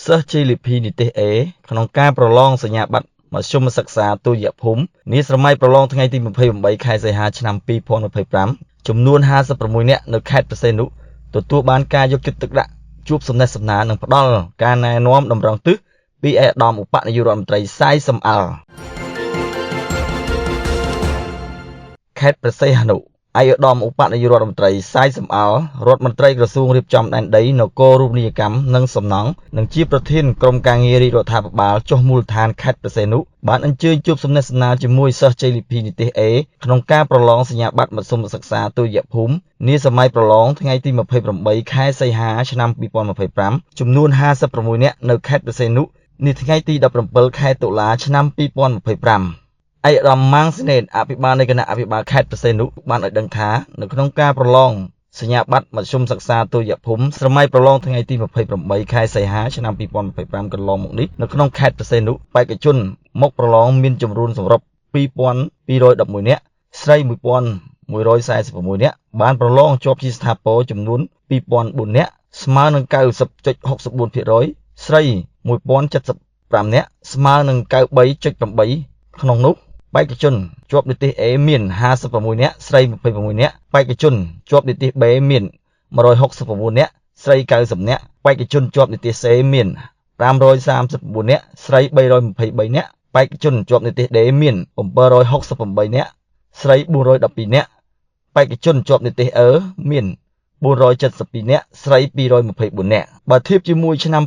សិស្ស GLP និទេស A ក្នុងការប្រឡងសញ្ញាបត្រមធ្យមសិក្សាទុតិយភូមិនាស្រមៃប្រឡងថ្ងៃទី28ខែសីហាឆ្នាំ2025ចំនួន56នាក់នៅខេត្តព្រះសីហនុទទួលបានការយកចិត្តទុកដាក់ជួបសំណេះសំណាលនិងផ្ដល់ការណែនាំតម្រង់ទិសពីឯកឧត្តមឧបនាយករដ្ឋមន្ត្រីសាយសំអល់ខេត្តព្រះសីហនុឯកឧត្តមឧបនាយករដ្ឋមន្ត្រីសាយសំអល់រដ្ឋមន្ត្រីក្រសួងរៀបចំដែនដីនគររូបនីយកម្មនិងសំណង់និងជាប្រធានក្រុមការងាររាជរដ្ឋាភិបាលចុះមូលដ្ឋានខេត្តព្រះសីហនុបានអញ្ជើញជួបសំណេះសំណាលជាមួយសិស្ស JLP និទេស A ក្នុងការប្រឡងសញ្ញាបត្រមធ្យមសិក្សាទុតិយភូមិនាសម័យប្រឡងថ្ងៃទី28ខែសីហាឆ្នាំ2025ចំនួន56នាក់នៅខេត្តព្រះសីហនុនាថ្ងៃទី17ខែតុលាឆ្នាំ2025ឯកឧត្តមម៉ាងសនេតអភិបាលនៃគណៈអភិបាលខេត្តព្រះសីហនុបានឲ្យដឹងថានៅក្នុងការប្រឡងសញ្ញាបត្រមធ្យមសិក្សាទុតិយភូមិស្រមៃប្រឡងថ្ងៃទី28ខែសីហាឆ្នាំ2025កន្លងមកនេះនៅក្នុងខេត្តព្រះសីហនុបេក្ខជនមកប្រឡងមានចំនួនសម្រាប់2211នាក់ស្រី1146នាក់បានប្រឡងជាប់ជាស្ថាពរចំនួន2004នាក់ស្មើនឹង 90.64% ស្រី1075នាក់ស្មើនឹង 93.8% ក្នុងនោះបេក្ខជនជាប់និទេស A មាន56នាក់ស្រី26នាក់បេក្ខជនជាប់និទេស B មាន169នាក់ស្រី90នាក់បេក្ខជនជាប់និទេស C មាន539នាក់ស្រី323នាក់បេក្ខជនជាប់និទេស D មាន768នាក់ស្រី412នាក់បេក្ខជនជាប់និទេស E មាន472នាក់ស្រី224នាក់បើធៀបជាមួយឆ្នាំ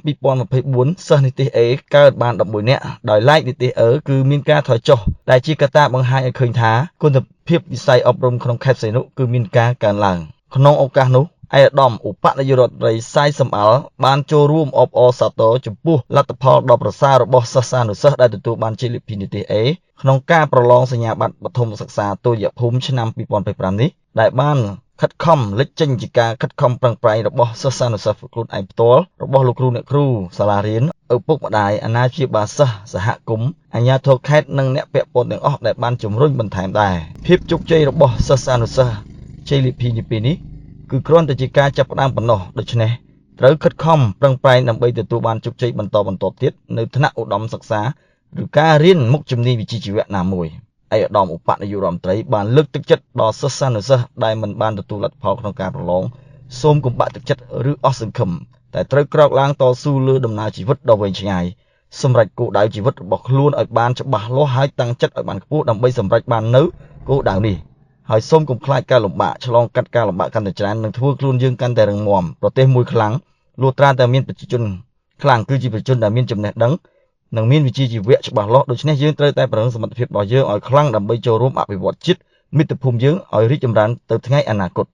2024សិស្សនិទេស A កើតបាន11នាក់ដោយឡែកនិទេស E គឺមានការថយចុះដែលជាកត្តាបង្ហាញឲ្យឃើញថាគុណភាពវិស័យអប់រំក្នុងខេត្តសីហនុគឺមានការកើនឡើងក្នុងឱកាសនោះឯកឧត្តមឧបនាយករដ្ឋមន្ត្រីសាយសំអល់បានចូលរួមអបអរសាទរចំពោះលទ្ធផលដ៏ប្រសើររបស់សិស្សានុសិស្សដែលទទួលបានJLPនិទេស A ក្នុងការប្រឡងសញ្ញាបត្របឋមសិក្សាទុតិយភូមិឆ្នាំ2025នេះដែលបានខិតខំលេចចេញជាការខិតខំប្រឹងប្រែងរបស់សិស្សានុសិស្សខ្លួនឯងផ្ទាល់របស់លោកគ្រូអ្នកគ្រូសាលារៀនឪពុកម្ដាយអាណាព្យាបាលសិស្សសហគមន៍អាជ្ញាធរខេត្តនិងអ្នកពាក់ព័ន្ធទាំងអស់ដែលបានជំរុញបន្ថែមដែរភាពជោគជ័យរបស់សិស្សានុសិស្សJLPនាពេលនេះគឺគ្រាន់តែជាការចាប់ផ្ដើមប៉ុណ្ណោះដូច្នេះត្រូវខិតខំប្រឹងប្រែងដើម្បីទទួលបានជោគជ័យបន្តទៀតនៅថ្នាក់ឧត្តមសិក្សាឬការរៀនមុខជំនាញវិជ្ជាជីវៈណាមួយឯកឧត្តមឧបនាយករដ្ឋមន្ត្រីបានលើកទឹកចិត្តដល់សិស្សានុសិស្សដែលមិនបានទទួលលទ្ធផលក្នុងការប្រឡងសូមកុំបាក់ទឹកចិត្តឬអស់សង្ឃឹមតែត្រូវក្រោកឡើងតស៊ូលើដំណើរជីវិតដ៏វែងឆ្ងាយសម្រេចគោលដៅជីវិតរបស់ខ្លួនឲ្យបានច្បាស់លាស់ហើយតាំងចិត្តឲ្យបានខ្ពស់ដើម្បីសម្រេចបាននៅគោលដៅនេះហើយសូមកុំខ្លាចការលំបាកឆ្លងកាត់ការលំបាកកាន់តែច្រើននឹងធ្វើខ្លួនយើងកាន់តែរឹងមាំប្រទេសមួយខ្លាំងលុះត្រាតែមានប្រជាជនខ្លាំងគឺជាប្រជាជនដែលមានចំណេះដឹងនិងមានវិជ្ជាជីវៈច្បាស់លាស់ដូច្នេះយើងត្រូវតែប្រឹងសមត្ថភាពរបស់យើងឲ្យខ្លាំងដើម្បីចូលរួមអភិវឌ្ឍជាតិមាតុភូមិយើងឲ្យរីកចម្រើនទៅថ្ងៃអនាគត